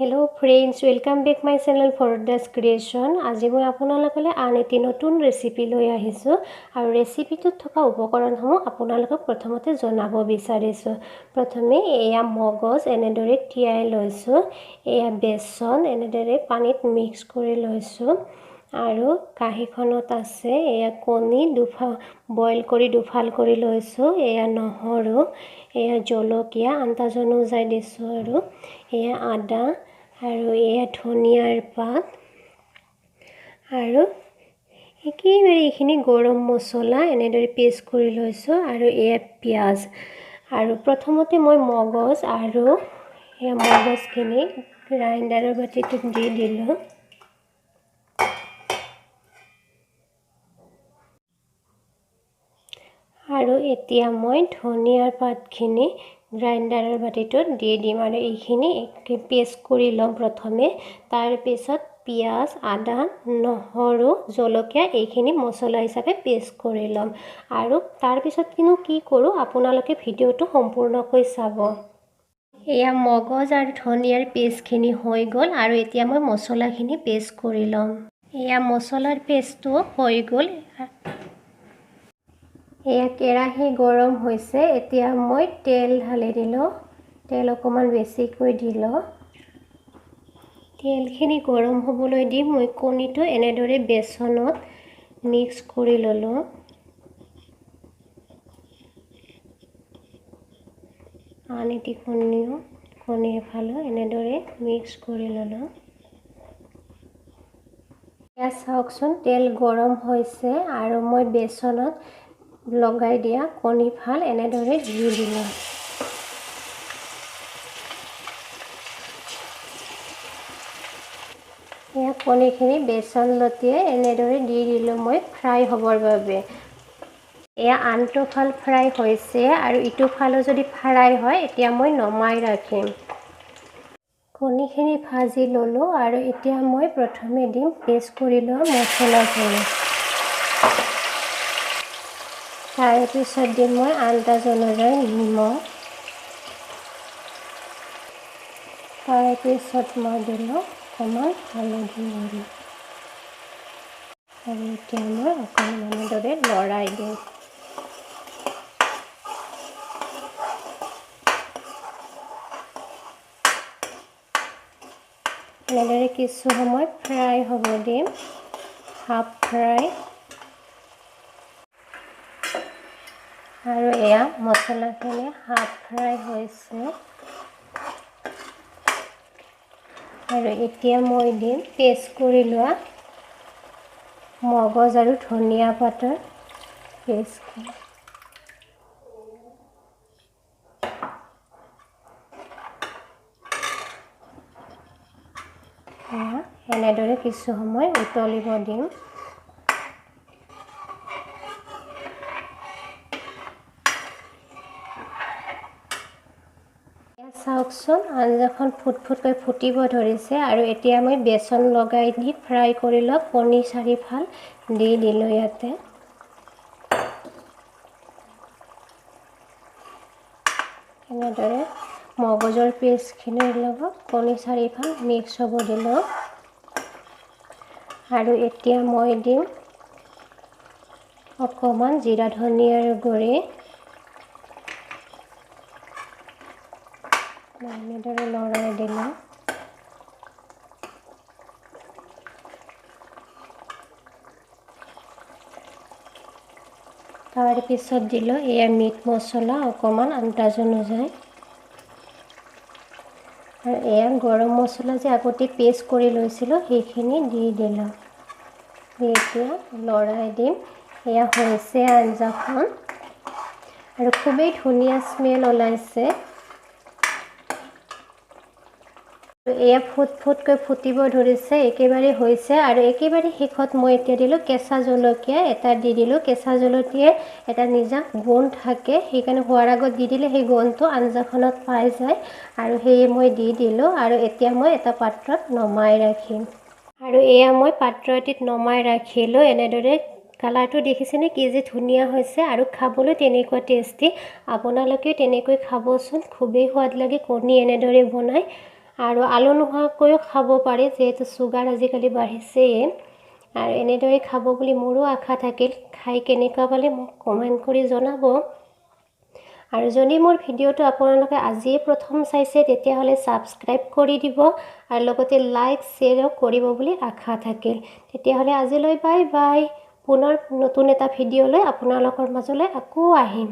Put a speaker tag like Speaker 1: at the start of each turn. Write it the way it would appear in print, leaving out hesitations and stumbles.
Speaker 1: Hello friends, welcome back my channel Fordas Creation. আজি মই আপোনালোকলৈ আন এটি নতুন ৰেচিপি লৈ আহিছো আৰু ৰেচিপিটোত থকা উপকৰণসমূহ আপোনালোকক প্ৰথমতে জনাব বিচাৰিছো। প্ৰথমে এয়া মগজ এনেদৰে তিয়াই লৈছো, এয়া বেচন এনেদৰে পানীত মিক্স কৰি লৈছো আৰু কাহিখনত আছে এয়া কণী বইল কৰি দুফাল কৰি লৈছো, এয়া নহৰু, এয়া জলকীয়া আন্দাজ অনুযায়ী দিছো আৰু এয়া আদা আৰু এয়া ধনিয়াৰ পাত আৰু একেবাৰে এইখিনি গৰম মছলা এনেদৰে পেষ্ট কৰি লৈছো আৰু এয়া পিয়াজ আৰু প্ৰথমতে মই মগজ আৰু এয়া মগজখিনি গ্ৰাইণ্ডাৰৰ বাটিটোত দি দিলো আৰু এতিয়া মই ধনিয়াৰ পাতখিনি গ্ৰাইণ্ডাৰৰ বাটিটোত দি দিম আৰু এইখিনি পেষ্ট কৰি লম প্ৰথমে তাৰ পিছত পিয়াজ আদা নহৰু জলকীয়া এইখিনি মছলা হিচাপে পেষ্ট কৰি লম আৰু তাৰ পিছত কি কৰো আপোনালোকে ভিডিওটো সম্পূৰ্ণকৈ চাব। এয়া মগজ আৰু ধনিয়াৰ পেষ্টখিনি হৈ গ'ল আৰু এতিয়া মই মছলাখিনি পেষ্ট কৰি লম। এয়া মছলাৰ পেষ্টটো হৈ গ'ল। এয়া কেৰাহী গৰম হৈছে, এতিয়া মই তেল ঢালি দিলো, তেল অকমান বেছিকৈ দিলো। তেলখিনি গৰম হ'বলৈ দি মই কণীটো এনেদৰে বেচনত মিক্স কৰি ললো। আন এটি কণী এফালে এনেদৰে মিক্স কৰি ললো। এয়া চাওকচোন তেল গৰম হৈছে আৰু মই বেচনত লগাই দিয়া কণী ফাল এনেদৰে দি দিলো। এয়া কণীখিনি বেচন লটিয়াই এনেদৰে দি দিলো মই ফ্ৰাই হ'বৰ বাবে। এয়া আনটো ফাল ফ্ৰাই হৈছে আৰু ইটো ফালো যদি ফ্ৰাই হয় এতিয়া মই নমাই ৰাখিম। কণীখিনি ভাজি ললো আৰু এতিয়া মই প্ৰথমে দিম পেষ্ট কৰি লোৱা মছলাখিনি। তাৰ পিছত দিম মই আন্দাজ অনুযায়ী নিমখ, তাৰ পিছত মই দিলোঁ অকণমান হালধি গুড়ি আৰু এতিয়া মই অকণমান এনেদৰে লৰাই দিম। এনেদৰে কিছু সময় ফ্ৰাই হ'ব দিম, হাফ ফ্ৰাই। আৰু এয়া মছলাখিনি হাফ ফ্ৰাই হৈছে আৰু এতিয়া মই দিম পেষ্ট কৰি লোৱা মগজ আৰু ধনিয়া পাতৰ পেষ্টখিনি। এনেদৰে কিছু সময় উতলিব দিম। চাওকচোন আঞ্জাখন ফুটফুটকৈ ফুটিব ধৰিছে আৰু এতিয়া মই বেচন লগাই দি ফ্ৰাই কৰি লোৱা কণী 4 ফাল দি দিলো ইয়াতে। এনেদৰে মগজৰ পেষ্টখিনিৰ লগত কণী 4 ফাল মিক্স হ'ব দিলো আৰু এতিয়া মই দিম অকণমান জিৰা ধনিয়াৰ গুড়ি। এনেদৰে লৰাই দিলো। তাৰ পিছত দিলো এয়া মিট মছলা অকণমান আন্দাজ অনুযায়ী আৰু এয়া গৰম মছলা যে আগতে পেষ্ট কৰি লৈছিলো সেইখিনি দি দিলো। এতিয়া লৰাই দিম। এয়া হৈছে আঞ্জাখন আৰু খুবেই ধুনীয়া স্মেল ওলাইছে। এয়া ফুটফুটকৈ ফুটিব ধৰিছে, একেবাৰে হৈছে আৰু একেবাৰে শেষত মই এতিয়া দিলোঁ কেঁচা জলকীয়া এটা দি দিলোঁ। কেঁচা জলকীয়াৰ এটা নিজা গোন্ধ থাকে, সেইকাৰণে হোৱাৰ আগত দি দিলে সেই গোন্ধটো আঞ্জাখনত পাই যায় আৰু সেয়ে মই দি দিলোঁ আৰু এতিয়া মই এটা পাত্ৰত নমাই ৰাখিম। আৰু এয়া মই পাত্ৰ এটিত নমাই ৰাখিলোঁ। এনেদৰে কালাৰটো দেখিছেনে কি যে ধুনীয়া হৈছে আৰু খাবলৈ তেনেকুৱা টেষ্টি। আপোনালোকেও তেনেকৈ খাবচোন, খুবেই সোৱাদ লাগে কণী এনেদৰে বনাই। আৰু আলু নোহোৱাকৈও খাব পাৰে, যিহেতু চুগাৰ আজিকালি বাঢ়িছেই। আৰু এনেদৰে খাব বুলি মোৰো আশা থাকিল। খাই কেনেকুৱা পালে মোক কমেণ্ট কৰি জনাব। আৰু যদি মোৰ ভিডিঅ'টো আপোনালোকে আজিয়ে প্ৰথম চাইছে তেতিয়াহ'লে ছাবস্ক্ৰাইব কৰি দিব আৰু লগতে লাইক শ্বেয়াৰো কৰিব বুলি আশা থাকিল। তেতিয়াহ'লে আজিলৈ বাই বাই। পুনৰ নতুন এটা ভিডিঅ' লৈ আপোনালোকৰ মাজলৈ আকৌ আহিম।